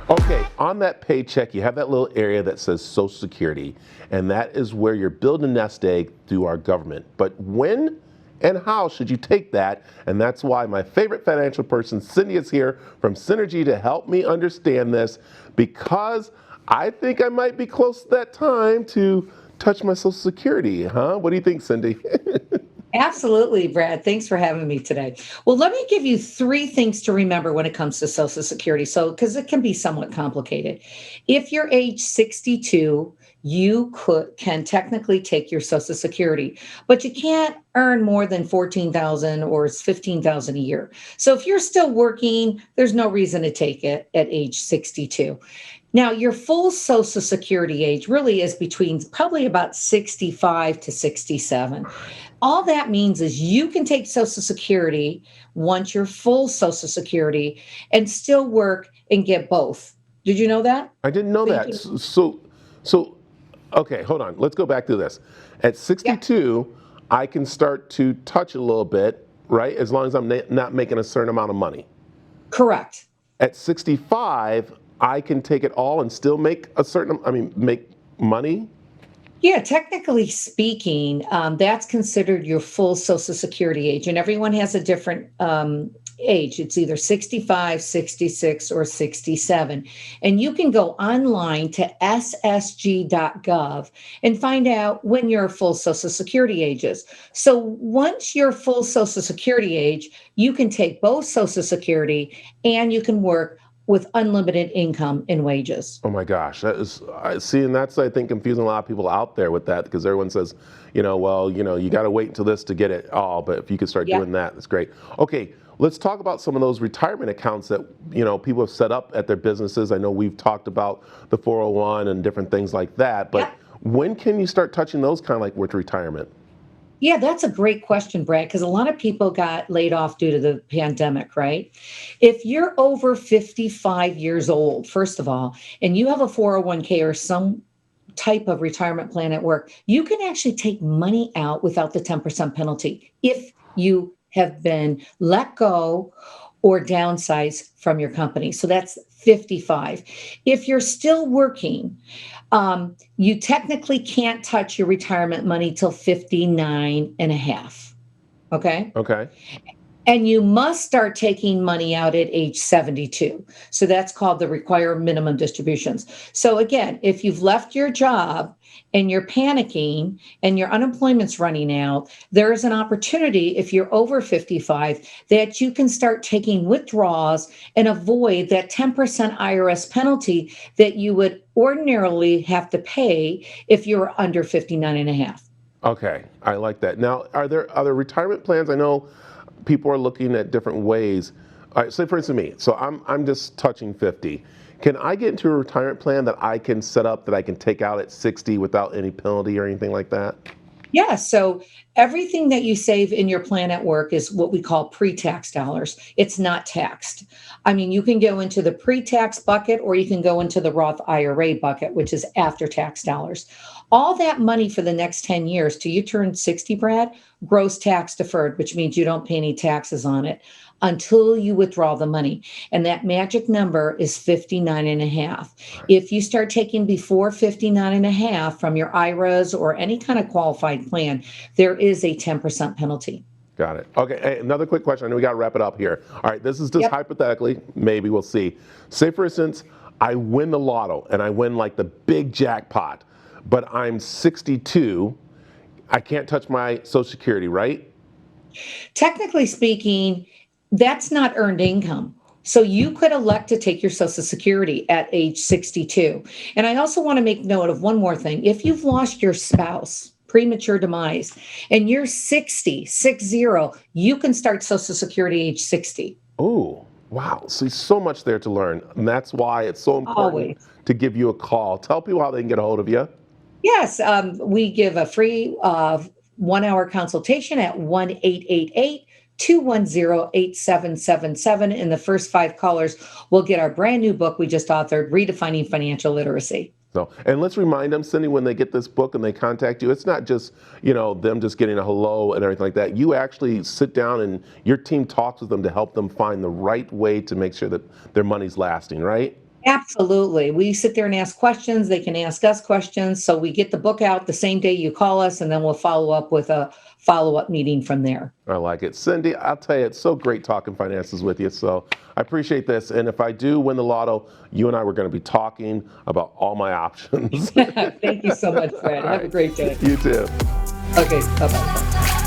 Okay, on that paycheck, you have that little area that says Social Security, and that is where you're building a nest egg through our government. But when and how should you take that? And that's why my favorite financial person, Cindy, is here from Cinergy to help me understand this, because I think I might be close to that time to touch my Social Security, huh? What do you think, Cindy? Absolutely, Brad. Thanks for having me today. Well, let me give you three things to remember when it comes to Social Security. So, because it can be somewhat complicated. If you're age 62, you can technically take your Social Security, but you can't earn more than 14,000 or it's 15,000 a year. So, if you're still working, there's no reason to take it at age 62. Now, your full Social Security age really is between probably about 65 to 67. All that means is you can take Social Security once you're full Social Security and still work and get both. Did you know that? I didn't know So you that. can, So, okay, hold on. Let's go back to this. At yeah, 62, I can start to touch a little bit, right? As long as I'm not making a certain amount of money. correct. At 65, I can take it all and still make make money. Yeah, technically speaking, that's considered your full Social Security age, and everyone has a different age. It's either 65, 66, or 67. And you can go online to ssg.gov and find out when your full Social Security age is. So once you're full Social Security age, you can take both Social Security and you can work with unlimited income and wages. Oh my gosh, that is, I see, and that's, I think, confusing a lot of people out there with that, because everyone says, well, you got to wait until this to get it all, but if you could start Yep. doing that, that's great. Okay, let's talk about some of those retirement accounts that, people have set up at their businesses. I know we've talked about the 401 and different things like that, but Yep. when can you start touching those kind of like with retirement? Yeah, that's a great question, Brad, because a lot of people got laid off due to the pandemic, right? If you're over 55 years old, first of all, and you have a 401k or some type of retirement plan at work, you can actually take money out without the 10% penalty if you have been let go or downsized from your company. So that's 55. If you're still working, you technically can't touch your retirement money till 59 and a half. Okay. Okay. And you must start taking money out at age 72. So that's called the required minimum distributions. So again, if you've left your job and you're panicking and your unemployment's running out, there is an opportunity if you're over 55 that you can start taking withdrawals and avoid that 10% IRS penalty that you would ordinarily have to pay if you were under 59 and a half. Okay, I like that. Now, are there other retirement plans? I know people are looking at different ways. All right, say for instance me. So I'm just touching 50. Can I get into a retirement plan that I can set up that I can take out at 60 without any penalty or anything like that? Yeah. So everything that you save in your plan at work is what we call pre tax dollars. It's not taxed. I mean, you can go into the pre tax bucket or you can go into the Roth IRA bucket, which is after tax dollars. All that money for the next 10 years till you turn 60, Brad, gross tax deferred, which means you don't pay any taxes on it until you withdraw the money. And that magic number is 59 and a half. If you start taking before 59 and a half from your IRAs or any kind of qualified plan, there is a 10% penalty. Got it. Okay, hey, another quick question. I know we got to wrap it up here. All right, this is just Yep. hypothetically, maybe we'll see. Say, for instance, I win the lotto and I win like the big jackpot, but I'm 62. I can't touch my Social Security, right? Technically speaking, that's not earned income. So you could elect to take your Social Security at age 62. And I also want to make note of one more thing. If you've lost your spouse, premature demise, and you're 60, you can start Social Security age 60. Oh, wow. See, so much there to learn. And that's why it's so important Always. to give you a call. Tell people how they can get a hold of you. Yes, we give a free 1 hour consultation at 1-888-210-8777. And the first five callers will get our brand new book we just authored, Redefining Financial Literacy. So, and let's remind them, Cindy, when they get this book and they contact you, it's not just, them just getting a hello and everything like that. You actually sit down and your team talks with them to help them find the right way to make sure that their money's lasting, right? Absolutely. We sit there and ask questions. They can ask us questions. So we get the book out the same day you call us, and then we'll follow up with a follow-up meeting from there. I like it. Cindy, I'll tell you, it's so great talking finances with you. So I appreciate this. And if I do win the lotto, you and I were going to be talking about all my options. Thank you so much, Fred. All Have a right. great day. You too. Okay, bye-bye.